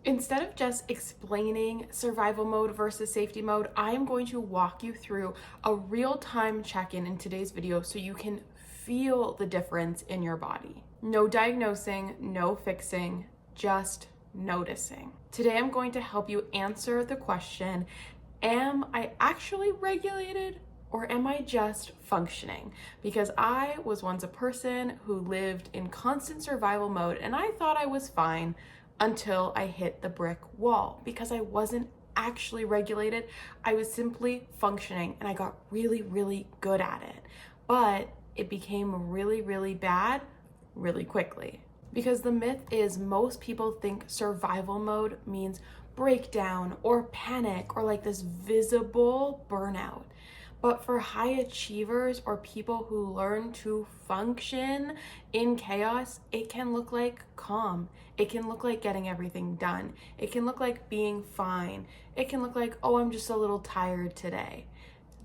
Instead of just explaining survival mode versus safety mode, I am going to walk you through a real-time check-in in today's video so you can feel the difference in your body. No diagnosing, no fixing, just noticing. Today I'm going to help you answer the question, am I actually regulated or am I just functioning? Because I was once a person who lived in constant survival mode and I thought I was fine until I hit the brick wall because I wasn't actually regulated. I was simply functioning and I got really, really good at it. But it became really, really bad really quickly. Because the myth is most people think survival mode means breakdown or panic or like this visible burnout. But for high achievers or people who learn to function in chaos, it can look like calm. It can look like getting everything done. It can look like being fine. It can look like, oh, I'm just a little tired today.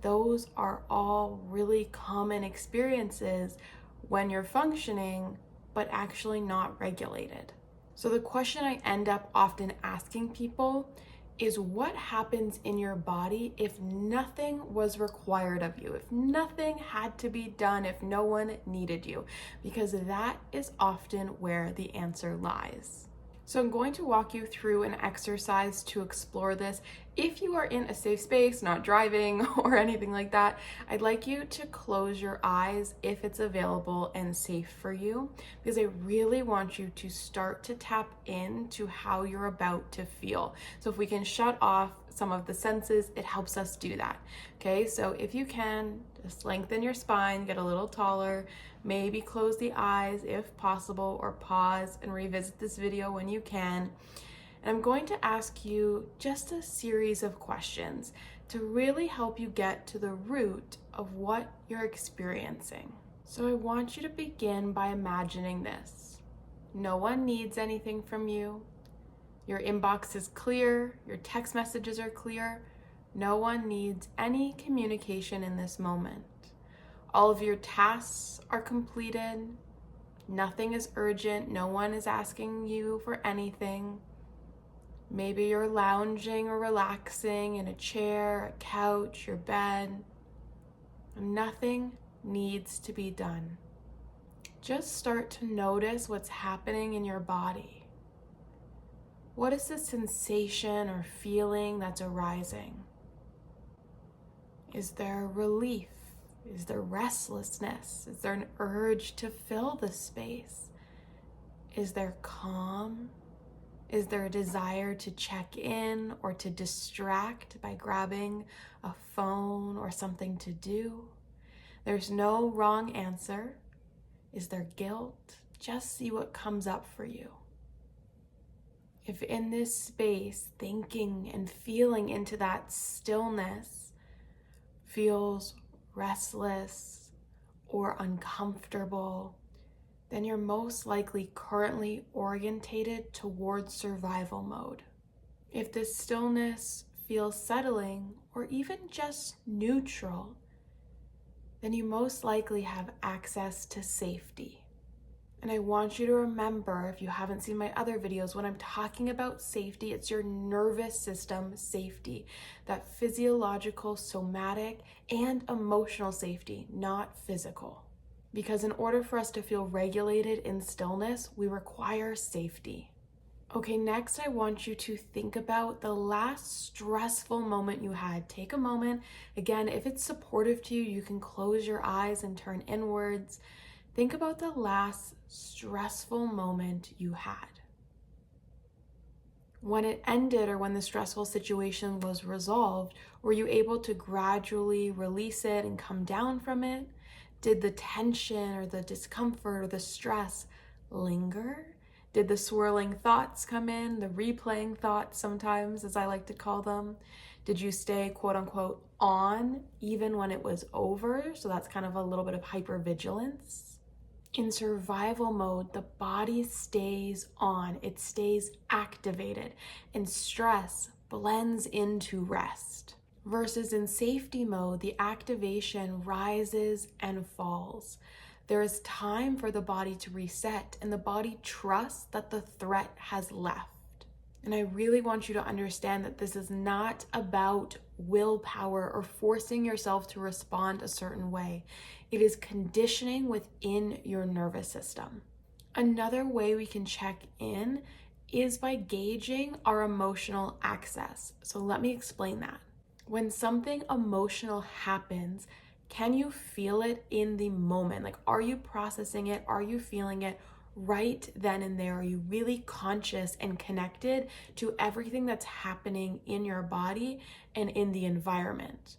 Those are all really common experiences when you're functioning, but actually not regulated. So the question I end up often asking people is what happens in your body if nothing was required of you, if nothing had to be done, if no one needed you, because that is often where the answer lies. So I'm going to walk you through an exercise to explore this. If you are in a safe space, not driving or anything like that, I'd like you to close your eyes if it's available and safe for you, because I really want you to start to tap into how you're about to feel. So if we can shut off some of the senses, it helps us do that. Okay, so if you can, just lengthen your spine, get a little taller, maybe close the eyes if possible, or pause and revisit this video when you can. And I'm going to ask you just a series of questions to really help you get to the root of what you're experiencing. So I want you to begin by imagining this. No one needs anything from you. Your inbox is clear, your text messages are clear. No one needs any communication in this moment. All of your tasks are completed. Nothing is urgent. No one is asking you for anything. Maybe you're lounging or relaxing in a chair, a couch, your bed. Nothing needs to be done. Just start to notice what's happening in your body. What is the sensation or feeling that's arising? Is there relief? Is there restlessness? Is there an urge to fill the space? Is there calm? Is there a desire to check in or to distract by grabbing a phone or something to do? There's no wrong answer. Is there guilt? Just see what comes up for you. If in this space, thinking and feeling into that stillness feels restless or uncomfortable, then you're most likely currently orientated towards survival mode. If this stillness feels settling or even just neutral, then you most likely have access to safety. And I want you to remember, if you haven't seen my other videos, when I'm talking about safety, it's your nervous system safety, that physiological, somatic, and emotional safety, not physical. Because in order for us to feel regulated in stillness, we require safety. Okay, next I want you to think about the last stressful moment you had. Take a moment. Again, if it's supportive to you, you can close your eyes and turn inwards. Think about the last stressful moment you had. When it ended or when the stressful situation was resolved, were you able to gradually release it and come down from it? Did the tension or the discomfort or the stress linger? Did the swirling thoughts come in, the replaying thoughts sometimes, as I like to call them? Did you stay, quote unquote, on even when it was over? So that's kind of a little bit of hypervigilance. In survival mode, the body stays on, it stays activated, and stress blends into rest. Versus in safety mode, the activation rises and falls. There is time for the body to reset, and the body trusts that the threat has left. And I really want you to understand that this is not about willpower or forcing yourself to respond a certain way. It is conditioning within your nervous system. Another way we can check in is by gauging our emotional access. So let me explain that. When something emotional happens, can you feel it in the moment? Like, are you processing it? Are you feeling it right then and there? Are you really conscious and connected to everything that's happening in your body and in the environment?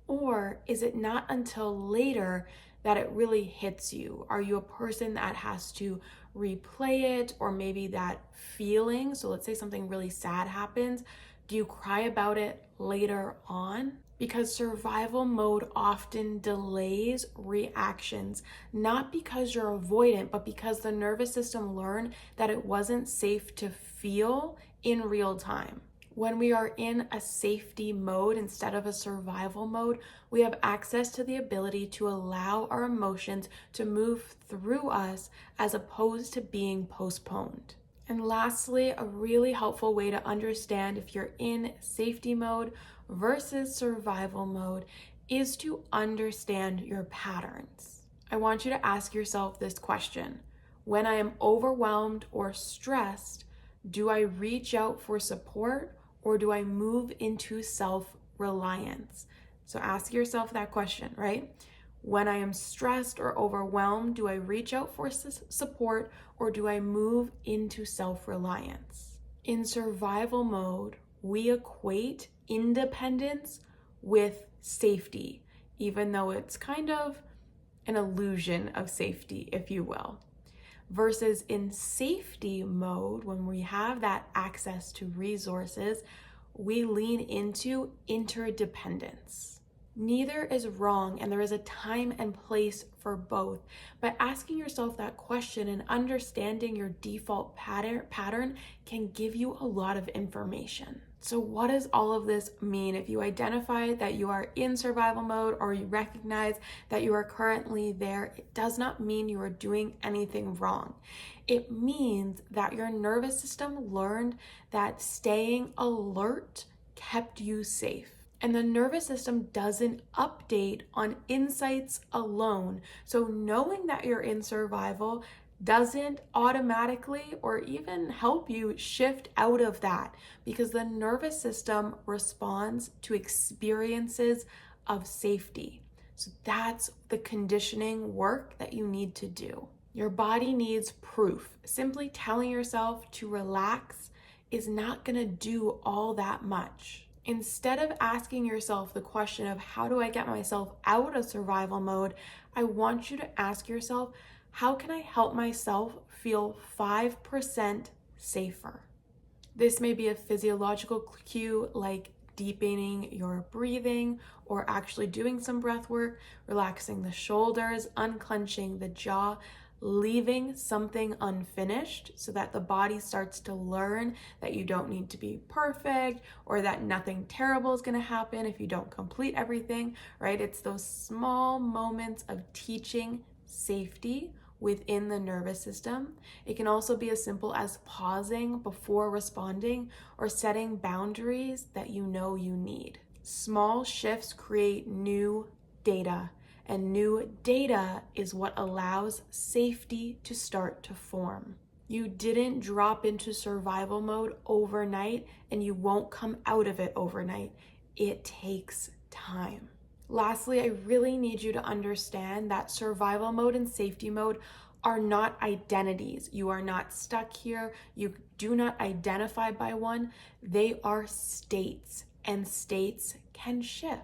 Or is it not until later that it really hits you? Are you a person that has to replay it, or maybe that feeling? So let's say something really sad happens. Do you cry about it later on? Because survival mode often delays reactions, not because you're avoidant, but because the nervous system learned that it wasn't safe to feel in real time. When we are in a safety mode instead of a survival mode, we have access to the ability to allow our emotions to move through us as opposed to being postponed. And lastly, a really helpful way to understand if you're in safety mode versus survival mode is to understand your patterns. I want you to ask yourself this question. When I am overwhelmed or stressed, do I reach out for support or do I move into self-reliance? So ask yourself that question, right? When I am stressed or overwhelmed, do I reach out for support or do I move into self-reliance? In survival mode, we equate independence with safety, even though it's kind of an illusion of safety, if you will. Versus in safety mode, when we have that access to resources, we lean into interdependence. Neither is wrong, and there is a time and place for both. But asking yourself that question and understanding your default pattern can give you a lot of information. So what does all of this mean? If you identify that you are in survival mode or you recognize that you are currently there, it does not mean you are doing anything wrong. It means that your nervous system learned that staying alert kept you safe. And the nervous system doesn't update on insights alone. So knowing that you're in survival doesn't automatically or even help you shift out of that, because the nervous system responds to experiences of safety. So that's the conditioning work that you need to do. Your body needs proof. Simply telling yourself to relax is not going to do all that much. Instead of asking yourself the question of how do I get myself out of survival mode, I want you to ask yourself, how can I help myself feel 5% safer? This may be a physiological cue like deepening your breathing or actually doing some breath work, relaxing the shoulders, unclenching the jaw, leaving something unfinished so that the body starts to learn that you don't need to be perfect or that nothing terrible is going to happen if you don't complete everything, right? It's those small moments of teaching safety within the nervous system. It can also be as simple as pausing before responding or setting boundaries that you know you need. Small shifts create new data. And new data is what allows safety to start to form. You didn't drop into survival mode overnight, and you won't come out of it overnight. It takes time. Lastly, I really need you to understand that survival mode and safety mode are not identities. You are not stuck here. You do not identify by one. They are states, and states can shift.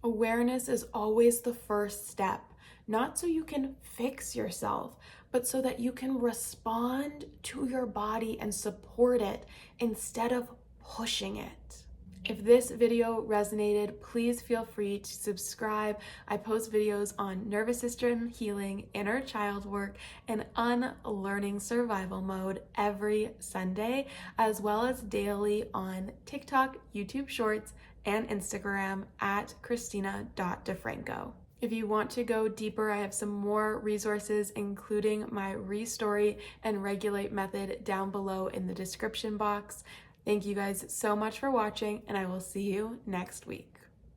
Awareness is always the first step, not so you can fix yourself, but so that you can respond to your body and support it instead of pushing it. If this video resonated, please feel free to subscribe. I post videos on nervous system healing, inner child work, and unlearning survival mode every Sunday, as well as daily on TikTok, YouTube Shorts, and Instagram at Christina.DeFranco. If you want to go deeper, I have some more resources, including my Restory and Regulate method down below in the description box. Thank you guys so much for watching, and I will see you next week.